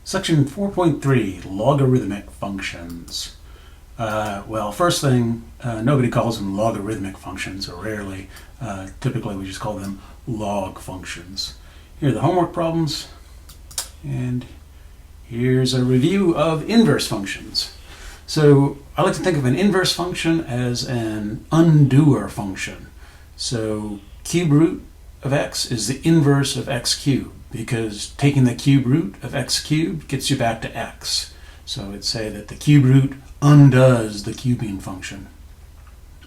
Section 4.3, logarithmic functions. Well, first thing, nobody calls them logarithmic functions, or rarely. Typically, we just call them log functions. Here are the homework problems, and here's a review of inverse functions. So I like to think of an inverse function as an undoer function. So cube root of x is the inverse of x cubed, because taking the cube root of x cubed gets you back to x. So it'd say that the cube root undoes the cubing function.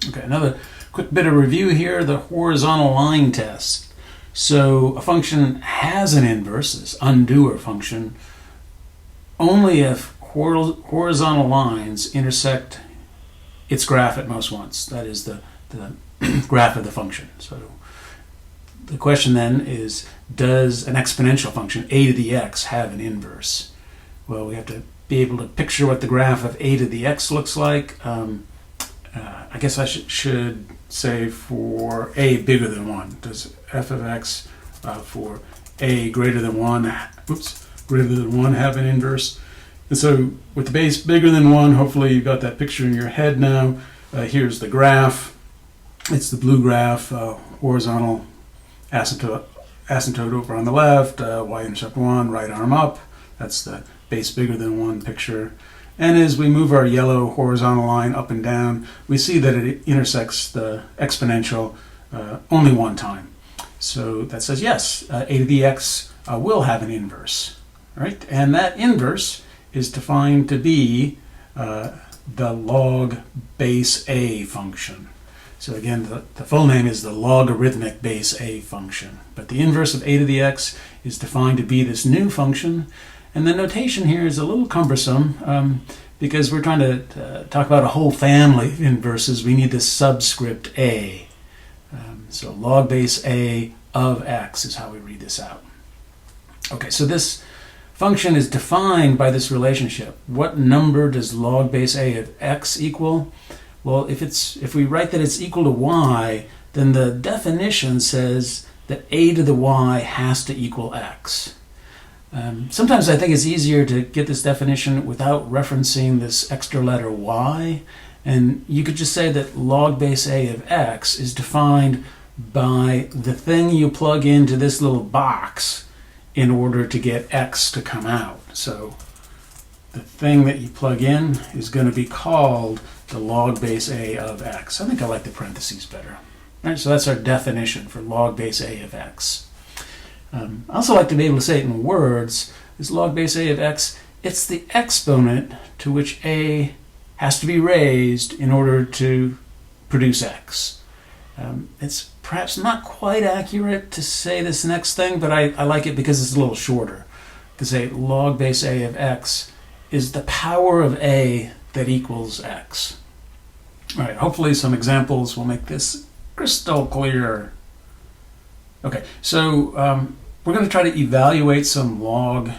Okay, another quick bit of review here, the horizontal line test. So a function has an inverse, this undoer function, only if horizontal lines intersect its graph at most once. That is the graph of the function. So the question then is, does an exponential function, a to the x, have an inverse? Well, we have to be able to picture what the graph of a to the x looks like. I guess I should say for a bigger than 1. Does f of x for a greater than 1, have an inverse? And so with the base bigger than 1, hopefully you've got that picture in your head now. Here's the graph. It's the blue graph, horizontal asymptote over on the left, y-intercept 1, right arm up. That's the base bigger than 1 picture. And as we move our yellow horizontal line up and down, we see that it intersects the exponential only one time. So that says yes, a to the x will have an inverse, right? And that inverse is defined to be the log base a function. So again, the full name is the logarithmic base a function. But the inverse of a to the x is defined to be this new function. And the notation here is a little cumbersome because we're trying to talk about a whole family of inverses. We need this subscript a. So log base a of x is how we read this out. Okay, so this function is defined by this relationship. What number does log base a of x equal? Well, if we write that it's equal to y, then the definition says that a to the y has to equal x. Sometimes I think it's easier to get this definition without referencing this extra letter y, and you could just say that log base a of x is defined by the thing you plug into this little box in order to get x to come out. So the thing that you plug in is going to be called the log base a of x. I think I like the parentheses better. All right, so that's our definition for log base a of x. I also like to be able to say it in words. This log base a of x, it's the exponent to which a has to be raised in order to produce x. It's perhaps not quite accurate to say this next thing, but I like it because it's a little shorter. To say log base a of x is the power of a that equals x. All right, hopefully some examples will make this crystal clear. Okay, so we're going to try to evaluate some log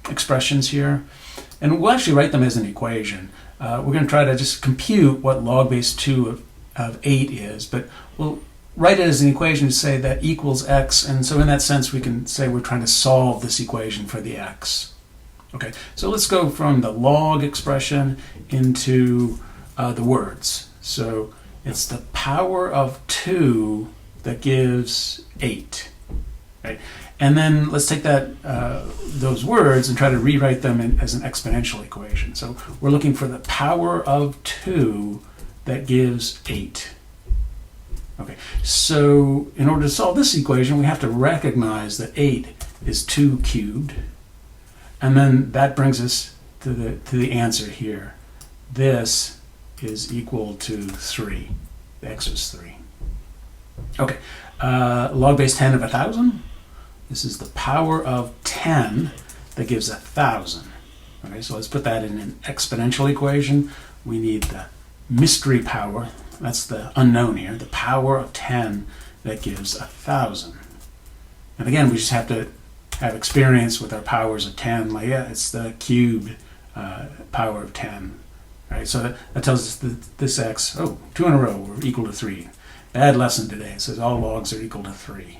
expressions here, and we'll actually write them as an equation. We're going to try to just compute what log base 2 of 8 is, but we'll write it as an equation to say that equals x, and so in that sense we can say we're trying to solve this equation for the x. Okay, so let's go from the log expression into the words. So it's the power of 2 that gives 8. Right? And then let's take that those words and try to rewrite them as an exponential equation. So we're looking for the power of 2 that gives 8. Okay, so in order to solve this equation, we have to recognize that 8 is 2 cubed. And then that brings us to the answer here. This is equal to 3. The x is 3. Okay, log base 10 of 1,000. This is the power of 10 that gives 1,000. Okay, so let's put that in an exponential equation. We need the mystery power, that's the unknown here, the power of 10 that gives 1,000. And again, we just have to have experience with our powers of 10. Like, yeah, it's the cubed power of 10. Right, so that tells us that this x, 2 in a row, we're equal to 3. Bad lesson today. It says all logs are equal to 3.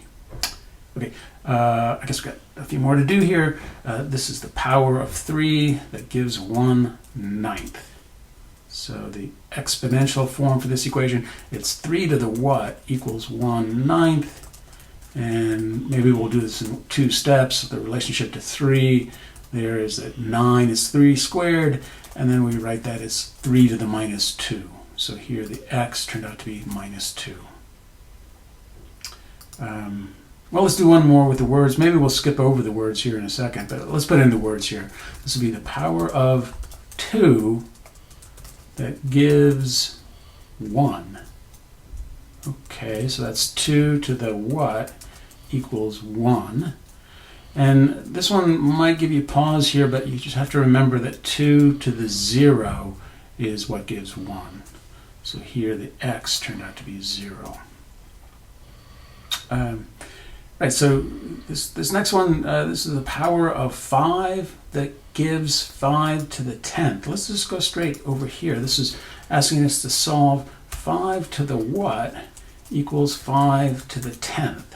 Okay, I guess we've got a few more to do here. This is the power of 3 that gives 1/9. So the exponential form for this equation, it's 3 to the what equals 1/9. And maybe we'll do this in 2 steps. The relationship to 3 there is that 9 is 3 squared, and then we write that as 3 to the minus 2. So here the x turned out to be -2. Well, let's do one more with the words. Maybe we'll skip over the words here in a second, but let's put in the words here. This will be the power of 2 that gives 1. Okay, so that's 2 to the what equals 1. And this one might give you pause here, but you just have to remember that 2 to the 0 is what gives 1. So here the x turned out to be 0. Right, so this next one, this is the power of 5 that gives 5 to the 10th. Let's just go straight over here. This is asking us to solve 5 to the what equals 5 to the 10th.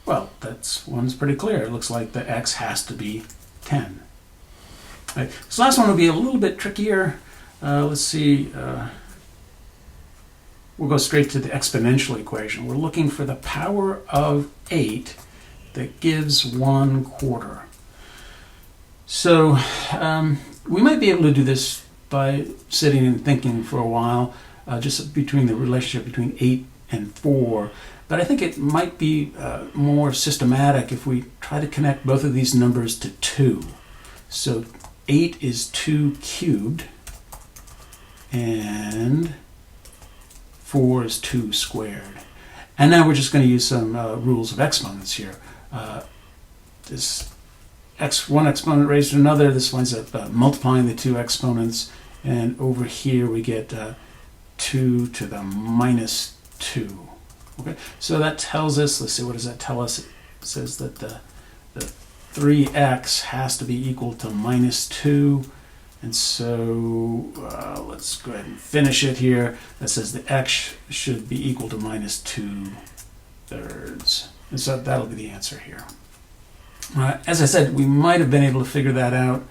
Well, that's one's pretty clear. It looks like the x has to be 10. Right, this last one will be a little bit trickier. Let's see. We'll go straight to the exponential equation. We're looking for the power of 8 that gives 1/4. So we might be able to do this by sitting and thinking for a while, just between the relationship between 8 and 4. But I think it might be more systematic if we try to connect both of these numbers to 2. So 8 is 2 cubed, and 4 is 2 squared. And now we're just going to use some rules of exponents here. This one exponent raised to another, this winds up multiplying the 2 exponents, and over here we get 2 to the minus 2. Okay, so that tells us, let's see, what does that tell us? It says that the 3x has to be equal to -2. And so let's go ahead and finish it here. That says the x should be equal to -2/3. And so that'll be the answer here. As I said, we might have been able to figure that out.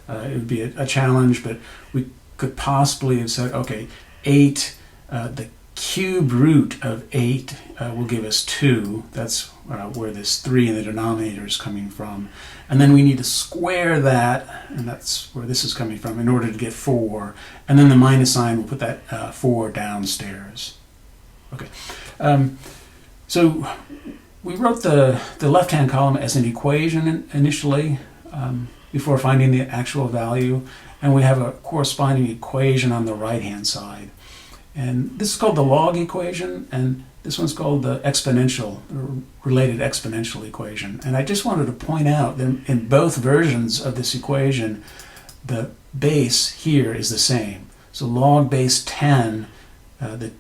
It would be a challenge, but we could possibly have said, okay, 8, the cube root of 8 will give us 2. That's where this 3 in the denominator is coming from. And then we need to square that, and that's where this is coming from, in order to get 4. And then the minus sign will put that 4 downstairs. Okay. So we wrote the left-hand column as an equation initially, before finding the actual value. And we have a corresponding equation on the right-hand side. And this is called the log equation, and this one's called the exponential, or related exponential equation. And I just wanted to point out that in both versions of this equation, the base here is the same. So log base 10, the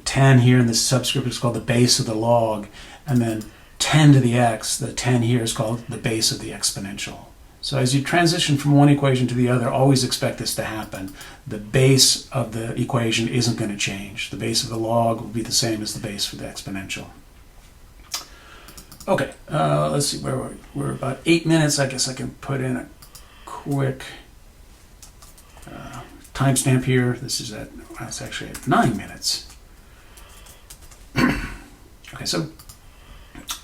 10 here in the subscript is called the base of the log, and then 10 to the x, the 10 here is called the base of the exponential. So as you transition from one equation to the other, always expect this to happen. The base of the equation isn't going to change. The base of the log will be the same as the base for the exponential. Okay, let's see, where were we? We're about 8 minutes. I guess I can put in a quick timestamp here. This is it's actually at 9 minutes. Okay, so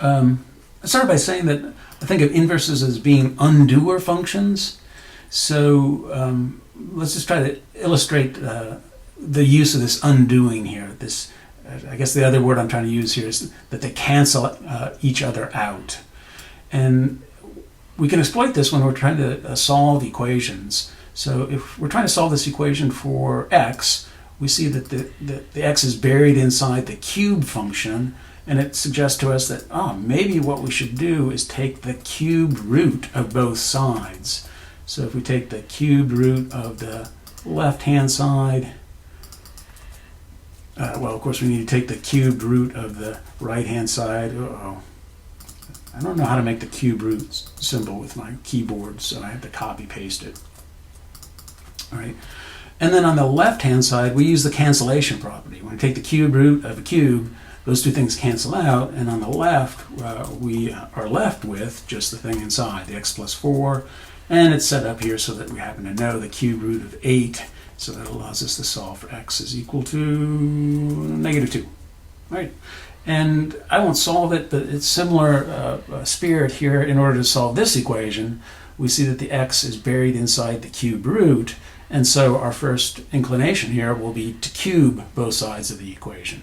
I started by saying that I think of inverses as being undoer functions. So let's just try to illustrate the use of this undoing here. This, I guess the other word I'm trying to use here is that they cancel each other out. And we can exploit this when we're trying to solve equations. So if we're trying to solve this equation for x, we see that the x is buried inside the cube function. And it suggests to us that, maybe what we should do is take the cube root of both sides. So if we take the cube root of the left-hand side, well, of course, we need to take the cube root of the right-hand side. I don't know how to make the cube root symbol with my keyboard, so I have to copy-paste it. All right. And then on the left-hand side, we use the cancellation property. When we take the cube root of a cube, those two things cancel out, and on the left, we are left with just the thing inside, the x plus 4, and it's set up here so that we happen to know the cube root of 8, so that allows us to solve for x is equal to -2. Right? And I won't solve it, but it's similar spirit here. In order to solve this equation, we see that the x is buried inside the cube root, and so our first inclination here will be to cube both sides of the equation.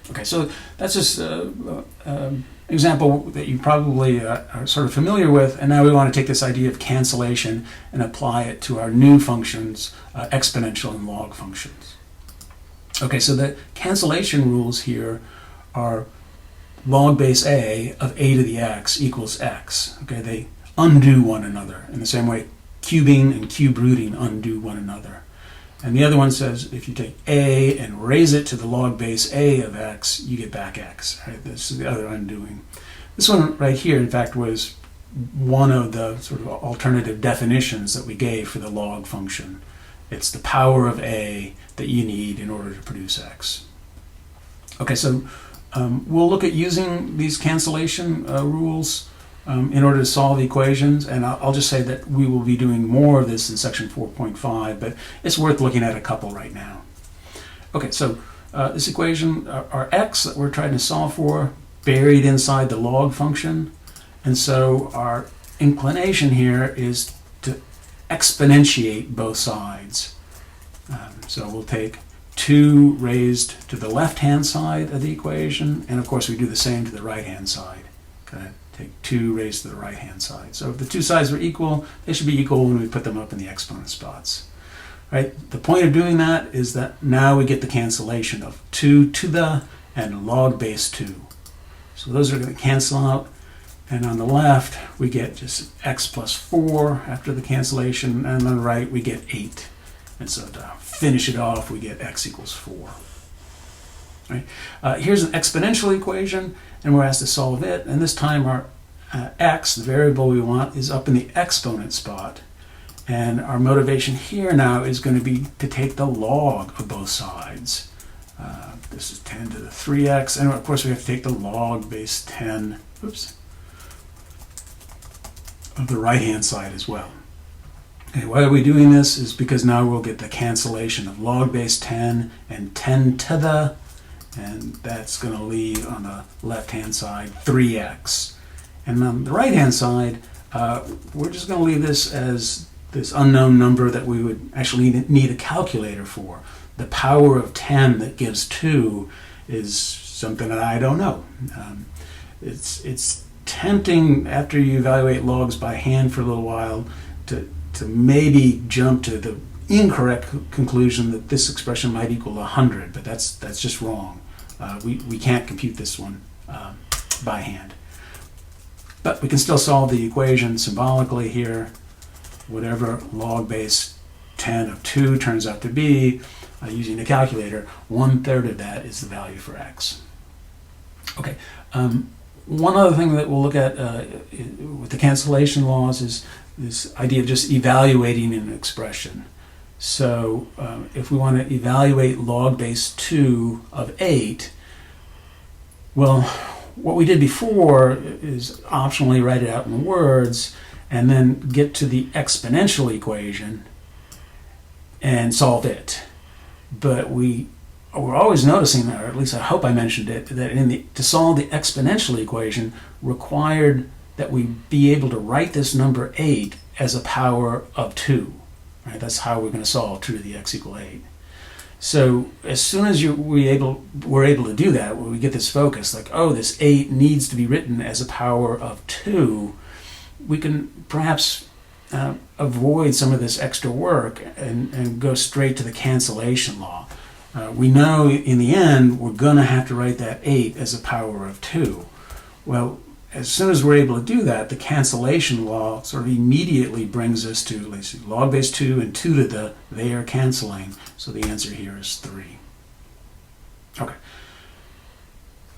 Okay, so that's just an example that you probably are sort of familiar with, and now we want to take this idea of cancellation and apply it to our new functions, exponential and log functions. Okay, so the cancellation rules here are log base a of a to the x equals x. Okay, they undo one another in the same way cubing and cube rooting undo one another. And the other one says if you take a and raise it to the log base a of x, you get back x. Right? This is the other undoing. This one right here, in fact, was one of the sort of alternative definitions that we gave for the log function. It's the power of a that you need in order to produce x. Okay, so we'll look at using these cancellation rules in order to solve equations, and I'll just say that we will be doing more of this in section 4.5, but it's worth looking at a couple right now. Okay, so this equation, our x that we're trying to solve for, buried inside the log function, and so our inclination here is to exponentiate both sides. So we'll take 2 raised to the left-hand side of the equation, and of course we do the same to the right-hand side. Okay, take 2 raised to the right-hand side. So if the two sides were equal, they should be equal when we put them up in the exponent spots. Right? The point of doing that is that now we get the cancellation of 2 to the and log base 2. So those are going to cancel out, and on the left we get just x plus 4 after the cancellation, and on the right we get 8. And so to finish it off, we get x equals 4. Right? Here's an exponential equation, and we're asked to solve it. And this time our x, the variable we want, is up in the exponent spot. And our motivation here now is going to be to take the log of both sides. This is 10 to the 3x, and of course we have to take the log base 10 of the right-hand side as well. Okay, why are we doing this? Is because now we'll get the cancellation of log base 10 and 10 to the, and that's going to leave on the left-hand side 3x. And on the right-hand side, we're just going to leave this as this unknown number that we would actually need a calculator for. The power of 10 that gives 2 is something that I don't know. It's tempting, after you evaluate logs by hand for a little while, to maybe jump to the incorrect conclusion that this expression might equal 100, but that's just wrong. We can't compute this one by hand. But we can still solve the equation symbolically here. Whatever log base 10 of 2 turns out to be, using a calculator, 1/3 of that is the value for x. Okay. One other thing that we'll look at with the cancellation laws is this idea of just evaluating an expression. So if we want to evaluate log base 2 of 8, well, what we did before is optionally write it out in words and then get to the exponential equation and solve it. But we're always noticing, or at least I hope I mentioned it, that to solve the exponential equation required that we be able to write this number 8 as a power of 2. Right? That's how we're going to solve 2 to the x equal 8. So as soon as we're able to do that, when we get this focus, like, oh, this 8 needs to be written as a power of 2, we can perhaps avoid some of this extra work and go straight to the cancellation law. We know in the end we're going to have to write that 8 as a power of 2. Well, as soon as we're able to do that, the cancellation law sort of immediately brings us to, let's see, log base 2 and 2 to the, they are canceling. So the answer here is 3. Okay.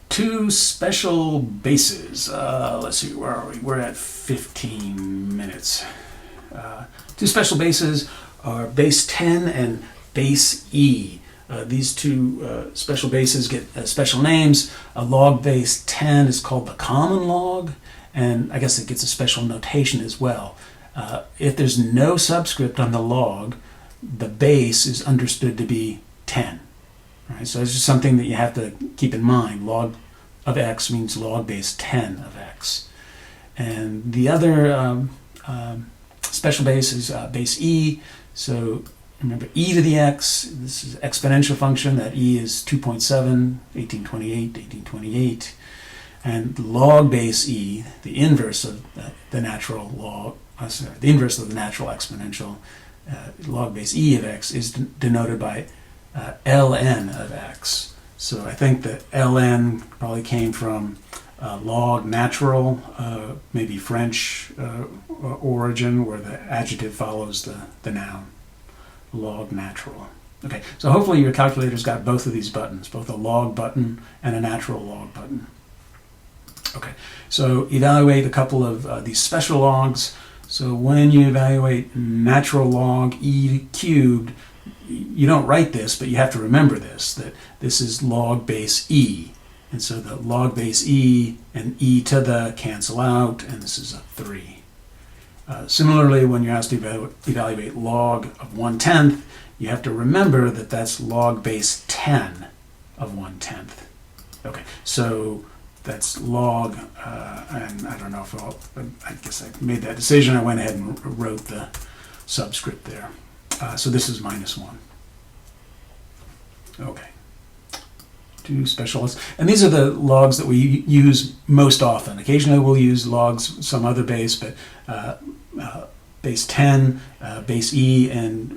2 special bases. Let's see, where are we? We're at 15 minutes. 2 special bases are base 10 and base E. These two special bases get special names. A log base 10 is called the common log, and I guess it gets a special notation as well. If there's no subscript on the log, the base is understood to be 10. Right? So it's just something that you have to keep in mind. Log of x means log base 10 of x. And the other special base is base e. So remember, e to the x, this is an exponential function. That e is 2.7, 1828, 1828. And log base e, the inverse of the natural log, the inverse of the natural exponential, log base e of x is denoted by ln of x. So I think that ln probably came from log natural, maybe French origin, where the adjective follows the noun. Log natural. Okay, so hopefully your calculator's got both of these buttons, both a log button and a natural log button. Okay, so evaluate a couple of these special logs. So when you evaluate natural log e cubed, you don't write this, but you have to remember this, that this is log base e. And so the log base e and e to the cancel out, and this is a 3. Similarly, when you're asked to evaluate log of 1/10, you have to remember that that's log base 10 of 1/10. Okay, so that's log, and I don't know if I guess I made that decision. I went ahead and wrote the subscript there. So this is -1. Okay. 2 specialists. And these are the logs that we use most often. Occasionally we'll use logs, some other base, but base 10, base E, and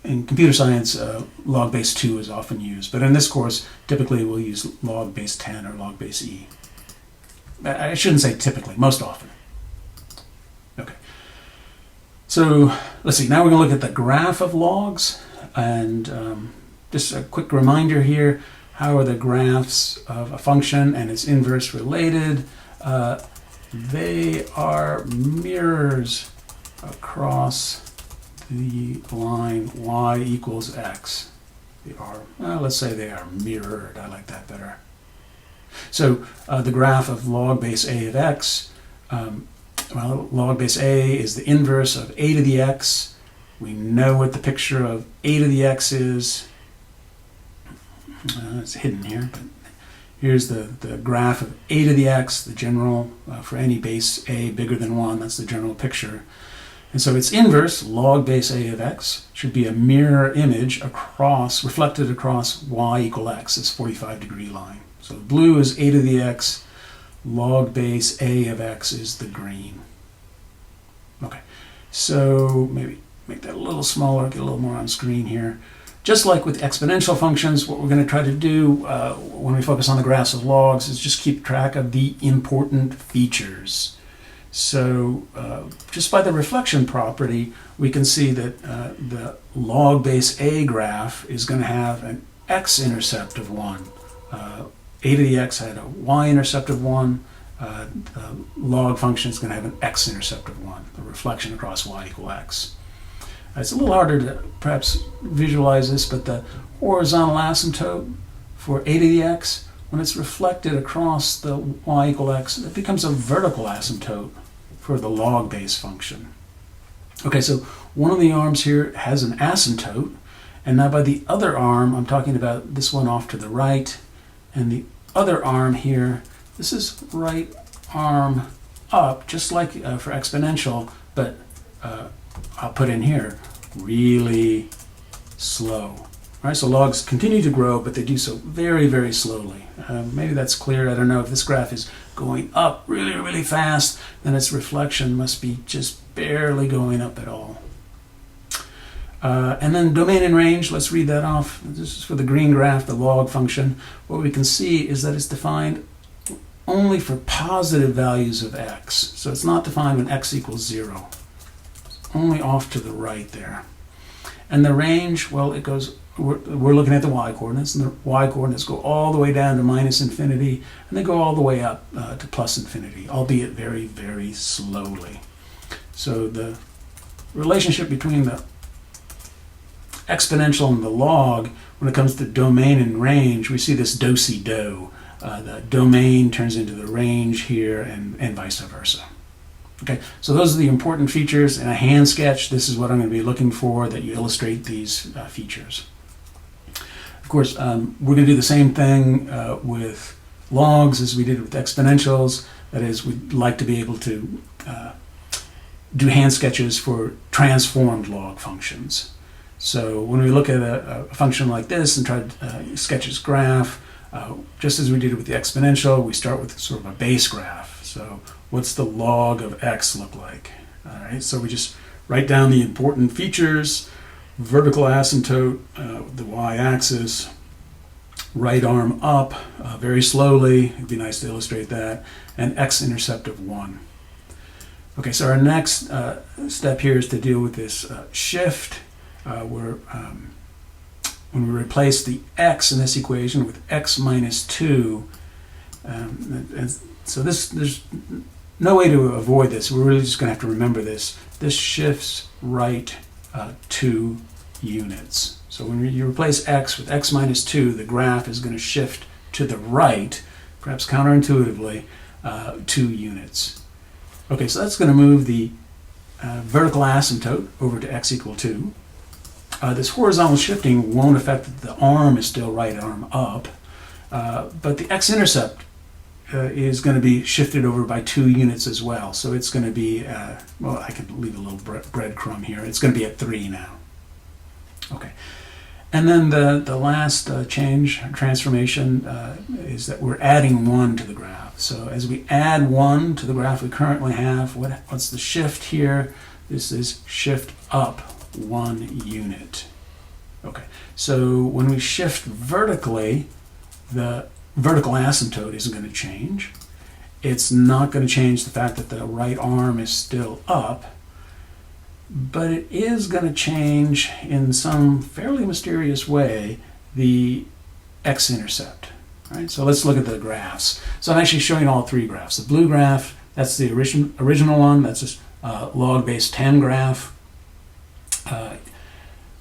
in computer science, log base 2 is often used. But in this course, typically we'll use log base 10 or log base E. I shouldn't say typically, most often. Okay. So let's see, now we're going to look at the graph of logs. And just a quick reminder here, how are the graphs of a function and its inverse related? They are mirrors across the line y equals x. They are, let's say they are mirrored. I like that better. So the graph of log base a of x, well, log base a is the inverse of a to the x. We know what the picture of a to the x is. It's hidden here, but here's the graph of a to the x, the general, for any base a bigger than 1, that's the general picture. And so its inverse, log base a of x, should be a mirror image reflected across y equal x, this 45-degree line. So blue is a to the x, log base a of x is the green. Okay, so maybe make that a little smaller, get a little more on screen here. Just like with exponential functions, what we're going to try to do when we focus on the graphs of logs is just keep track of the important features. So just by the reflection property, we can see that the log base a graph is going to have an x-intercept of 1. A to the x had a y-intercept of 1. The log function is going to have an x-intercept of 1, the reflection across y equal x. It's a little harder to perhaps visualize this, but the horizontal asymptote for a to the x, when it's reflected across the y equal x, it becomes a vertical asymptote for the log base function. Okay, so one of the arms here has an asymptote, and now by the other arm, I'm talking about this one off to the right, and the other arm here, this is right arm up, just like for exponential, but I'll put in here, really slow. All right, so logs continue to grow, but they do so very, very slowly. Maybe that's clear. I don't know if this graph is going up really, really fast, then its reflection must be just barely going up at all. And then domain and range, let's read that off. This is for the green graph, the log function. What we can see is that it's defined only for positive values of x. So it's not defined when x equals 0. Only off to the right there. And the range, well, it goes, we're looking at the y-coordinates, and the y-coordinates go all the way down to -infinity, and they go all the way up to +infinity, albeit very, very slowly. So the relationship between the exponential and the log, when it comes to domain and range, we see this do-si-do. The domain turns into the range here and vice versa. Okay, so those are the important features. In a hand sketch, this is what I'm going to be looking for, that you illustrate these features. Of course, we're going to do the same thing with logs as we did with exponentials. That is, we'd like to be able to do hand sketches for transformed log functions. So when we look at a function like this and try to sketch its graph, just as we did with the exponential, we start with sort of a base graph. So what's the log of x look like? All right, so we just write down the important features: vertical asymptote, the y-axis, right arm up very slowly. It'd be nice to illustrate that, and x-intercept of 1. Okay, so our next step here is to deal with this shift, where when we replace the x in this equation with x minus 2, and so there's no way to avoid this. We're really just going to have to remember this. This shifts right 2 units. So when you replace x with x minus 2, the graph is going to shift to the right, perhaps counterintuitively, 2 units. Okay, so that's going to move the vertical asymptote over to x equal 2. This horizontal shifting won't affect the arm is still right arm up, but the x-intercept is going to be shifted over by 2 units as well. So it's going to be, well, I could leave a little breadcrumb here. It's going to be at 3 now. Okay. And then the last transformation is that we're adding 1 to the graph. So as we add 1 to the graph we currently have, what's the shift here? This is shift up 1 unit. Okay, so when we shift vertically, the vertical asymptote isn't going to change. It's not going to change the fact that the right arm is still up, but it is going to change in some fairly mysterious way the x-intercept. Right? So let's look at the graphs. So I'm actually showing all 3 graphs. The blue graph, that's the original one. That's a log base 10 graph.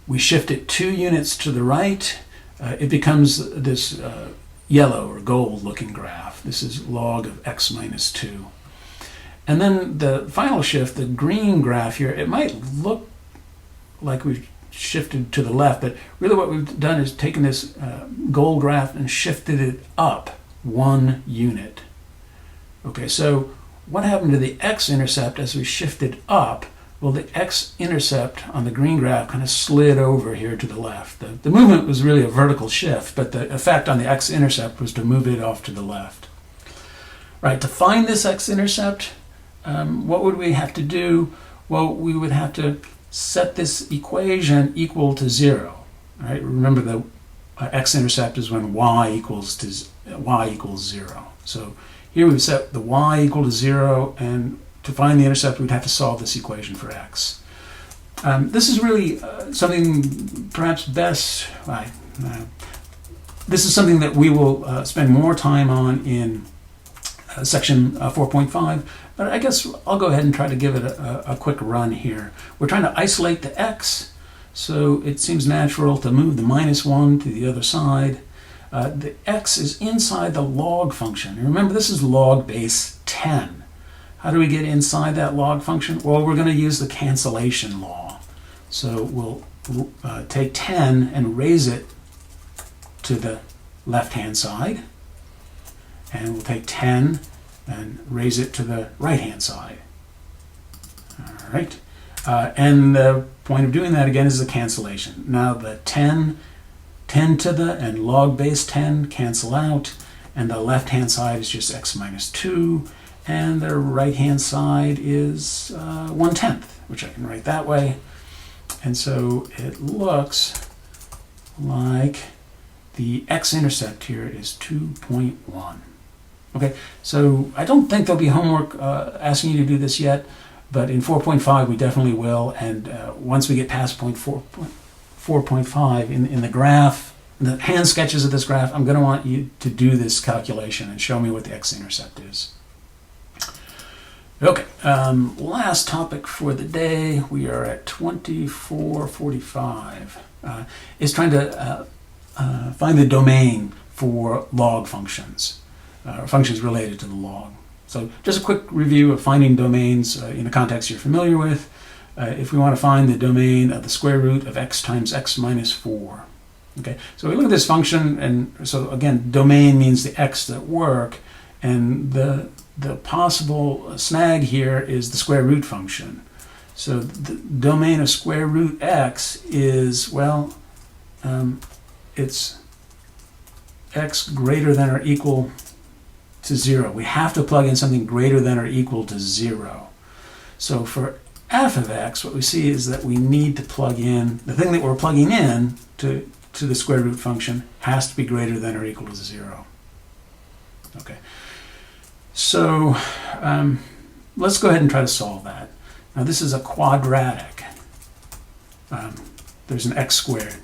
We shift it 2 units to the right. It becomes this yellow or gold looking graph. This is log of x minus 2. And then the final shift, the green graph here, it might look like we've shifted to the left, but really what we've done is taken this gold graph and shifted it up 1 unit. Okay, so what happened to the x-intercept as we shifted up? Well, the x-intercept on the green graph kind of slid over here to the left. The movement was really a vertical shift, but the effect on the x-intercept was to move it off to the left. Right, to find this x-intercept, what would we have to do? Well, we would have to set this equation equal to 0. Right? Remember the x-intercept is when y equals 0. So here we've set the y equal to 0, and to find the intercept, we'd have to solve this equation for x. This is really something perhaps best. This is something that we will spend more time on in section 4.5, but I guess I'll go ahead and try to give it a quick run here. We're trying to isolate the x, so it seems natural to move the -1 to the other side. The x is inside the log function. And remember, this is log base 10. How do we get inside that log function? Well, we're going to use the cancellation law. So we'll take 10 and raise it to the left-hand side. And we'll take 10 and raise it to the right-hand side. All right. And the point of doing that, again, is the cancellation. Now the 10 to the and log base 10 cancel out, and the left-hand side is just x minus 2. And the right-hand side is 1/10, which I can write that way. And so it looks like the x-intercept here is 2.1. Okay, so I don't think there'll be homework asking you to do this yet, but in 4.5 we definitely will. And once we get past 4.5 in the graph, in the hand sketches of this graph, I'm going to want you to do this calculation and show me what the x-intercept is. Okay, last topic for the day. We are at 24:45. is trying to find the domain for log functions, or functions related to the log. So just a quick review of finding domains in a context you're familiar with. If we want to find the domain of the square root of x times x minus 4. Okay, so we look at this function, and so again, domain means the x that work, and the possible snag here is the square root function. So the domain of square root x is, well, it's x greater than or equal to 0. We have to plug in something greater than or equal to 0. So for f of x, what we see is that we need to plug in, the thing that we're plugging in to the square root function has to be greater than or equal to 0. Okay, so let's go ahead and try to solve that. Now this is a quadratic. There's an x squared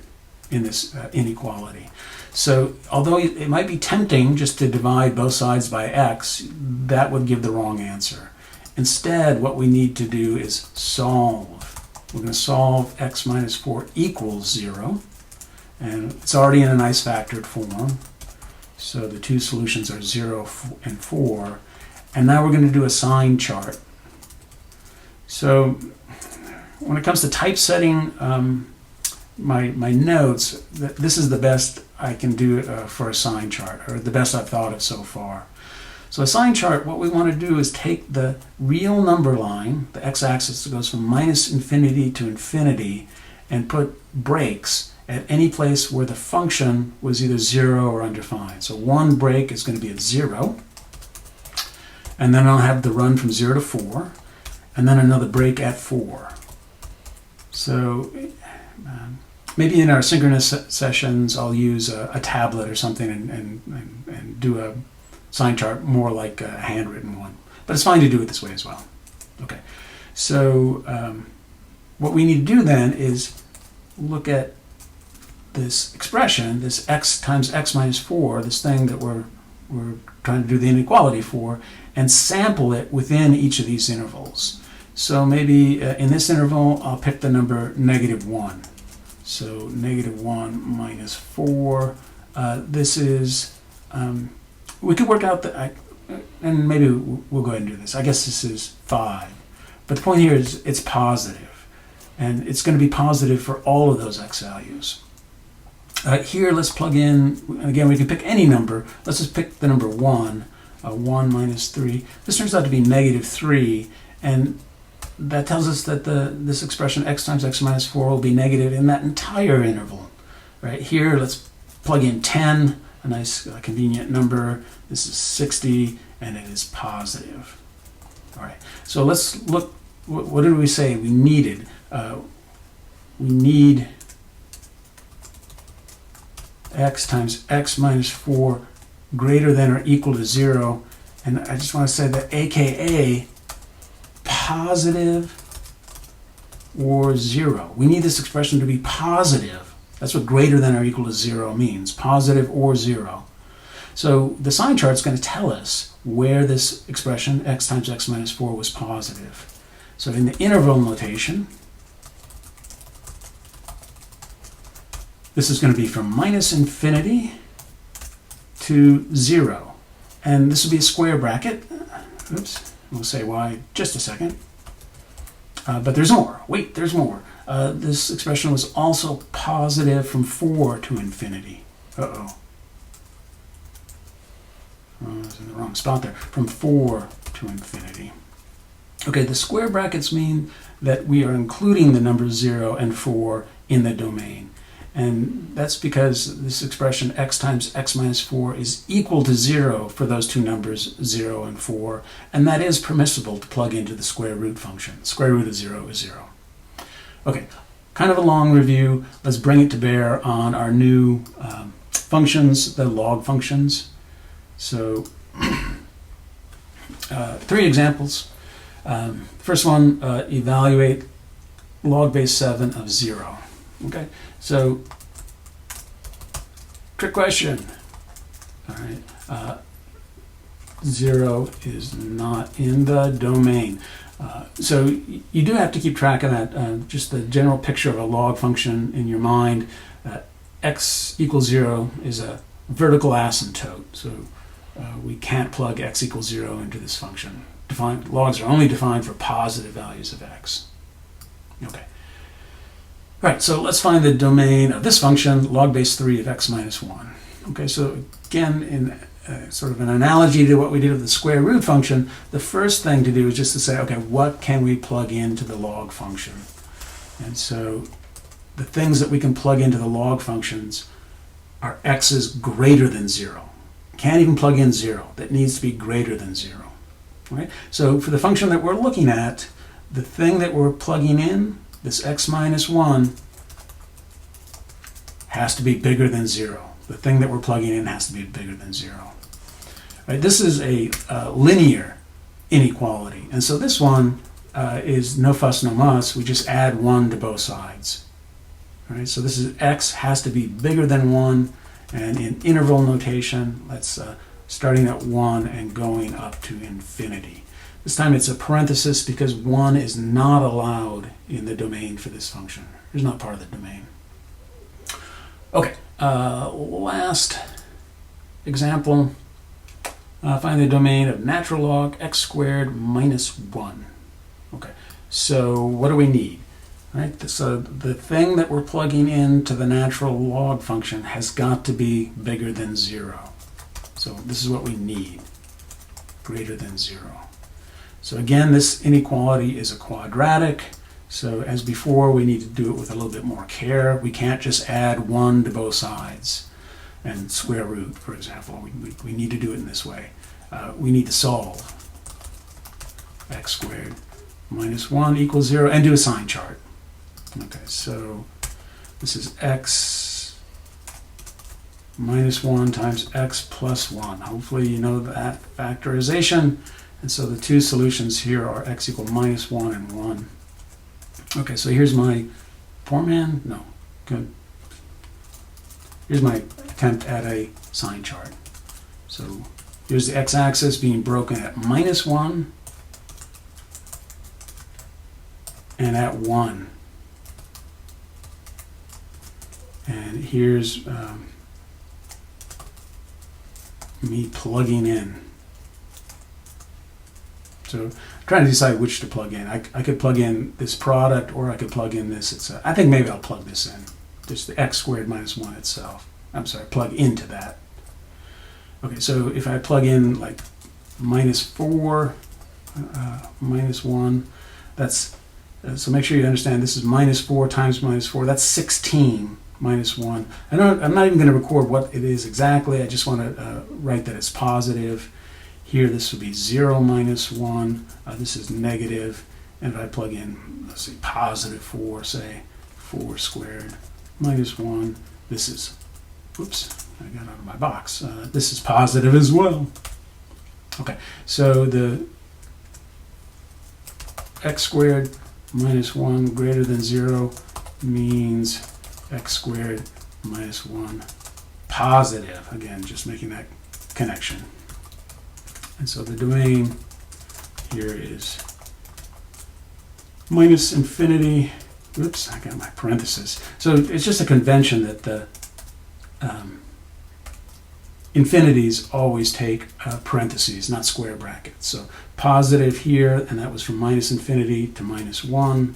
in this inequality. So although it might be tempting just to divide both sides by x, that would give the wrong answer. Instead, what we need to do is solve. We're going to solve x minus 4 equals 0. And it's already in a nice factored form. So the two solutions are 0 and 4. And now we're going to do a sign chart. So when it comes to typesetting my notes, this is the best I can do for a sign chart, or the best I've thought of so far. So a sign chart, what we want to do is take the real number line, the x-axis that goes from minus infinity to infinity, and put breaks at any place where the function was either 0 or undefined. So one break is going to be at 0, and then I'll have the run from 0 to 4, and then another break at 4. So maybe in our synchronous sessions I'll use a tablet or something and do a sign chart more like a handwritten one. But it's fine to do it this way as well. Okay, so what we need to do then is look at this expression, this x times x minus 4, this thing that we're trying to do the inequality for, and sample it within each of these intervals. So maybe in this interval I'll pick the number -1. So -1 minus 4. This is, we could work out and maybe we'll go ahead and do this. I guess this is 5. But the point here is it's positive. And it's going to be positive for all of those x values. Here, let's plug in, again, we can pick any number. Let's just pick the number 1. 1 minus 3. This turns out to be -3. And that tells us that this expression x times x minus 4 will be negative in that entire interval. Right here, let's plug in 10, a nice convenient number. This is 60, and it is positive. All right, so let's look, what did we say we needed? We need x times x minus 4 greater than or equal to 0. And I just want to say that AKA positive or 0. We need this expression to be positive. That's what greater than or equal to 0 means, positive or 0. So the sign chart is going to tell us where this expression, x times x minus 4, was positive. So in the interval notation, this is going to be from minus infinity to 0. And this will be a square bracket. Oops. We'll say why just a second. But there's more. Wait, there's more. This expression was also positive from 4 to infinity. Uh-oh. I was in the wrong spot there. From 4 to infinity. Okay, the square brackets mean that we are including the numbers 0 and 4 in the domain. And that's because this expression x times x minus 4 is equal to 0 for those two numbers 0 and 4, and that is permissible to plug into the square root function. Square root of 0 is 0. Okay, kind of a long review. Let's bring it to bear on our new functions, the log functions. So 3 examples. First one, evaluate log base 7 of 0. Okay, so trick question. All right, 0 is not in the domain. So you do have to keep track of that, just the general picture of a log function in your mind. X equals 0 is a vertical asymptote, so we can't plug x equals 0 into this function. Logs are only defined for positive values of x. Okay. All right, so let's find the domain of this function, log base 3 of x minus 1. Okay, so again, in sort of an analogy to what we did with the square root function, the first thing to do is just to say, okay, what can we plug into the log function? And so the things that we can plug into the log functions are x's greater than 0. Can't even plug in 0. That needs to be greater than 0. Right? So for the function that we're looking at, the thing that we're plugging in, this x minus 1, has to be bigger than 0. The thing that we're plugging in has to be bigger than 0. Right? This is a linear inequality. And so this one is no fuss, no muss. We just add 1 to both sides. Right? So this is x has to be bigger than 1. And in interval notation, let's starting at 1 and going up to infinity. This time it's a parenthesis because 1 is not allowed in the domain for this function. It's not part of the domain. Okay, last example. Find the domain of natural log x squared minus 1. Okay, so what do we need? Right, so the thing that we're plugging into the natural log function has got to be bigger than 0. So this is what we need, greater than 0. So again, this inequality is a quadratic. So as before, we need to do it with a little bit more care. We can't just add 1 to both sides and square root, for example. We need to do it in this way. We need to solve x squared minus 1 equals 0 and do a sign chart. Okay, so this is x minus 1 times x plus 1. Hopefully you know that factorization. And so the two solutions here are x equal minus 1 and 1. Okay, so here's my poor man. No, good. Here's my attempt at a sign chart. So here's the x-axis being broken at minus 1 and at 1. And here's me plugging in. So I'm trying to decide which to plug in. I could plug in this product, or I could plug in this. I think maybe I'll plug this in. Just the x squared minus 1 itself. I'm sorry, plug into that. Okay, so if I plug in like minus 4, minus 1, that's, so make sure you understand this is minus 4 times minus 4. That's 16 minus 1. I'm not even going to record what it is exactly. I just want to write that it's positive. Here, this would be 0 minus 1. This is negative. And if I plug in, let's see, positive 4, say 4 squared minus 1, this is, whoops, I got out of my box. This is positive as well. Okay, so the x squared minus 1 greater than 0 means x squared minus 1 positive. Again, just making that connection. And so the domain here is minus infinity. Oops, I got my parenthesis. So it's just a convention that the infinities always take parentheses, not square brackets. So positive here, and that was from minus infinity to minus 1.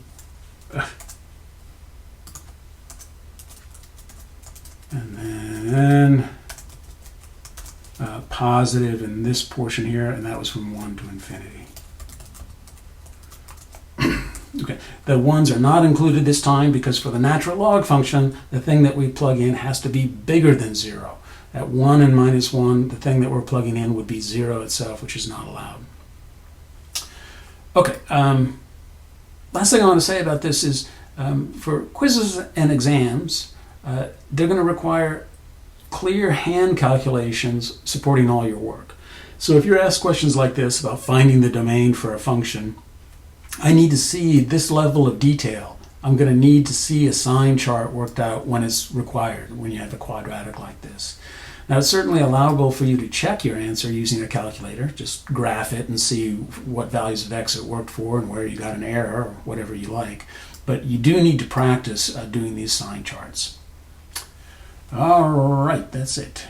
And then positive in this portion here, and that was from 1 to infinity. Okay, the 1s are not included this time because for the natural log function, the thing that we plug in has to be bigger than 0. At 1 and minus 1, the thing that we're plugging in would be 0 itself, which is not allowed. Okay, last thing I want to say about this is for quizzes and exams, they're going to require clear hand calculations supporting all your work. So if you're asked questions like this about finding the domain for a function, I need to see this level of detail. I'm going to need to see a sign chart worked out when it's required, when you have a quadratic like this. Now, it's certainly allowable for you to check your answer using a calculator. Just graph it and see what values of x it worked for and where you got an error or whatever you like. But you do need to practice doing these sign charts. All right, that's it.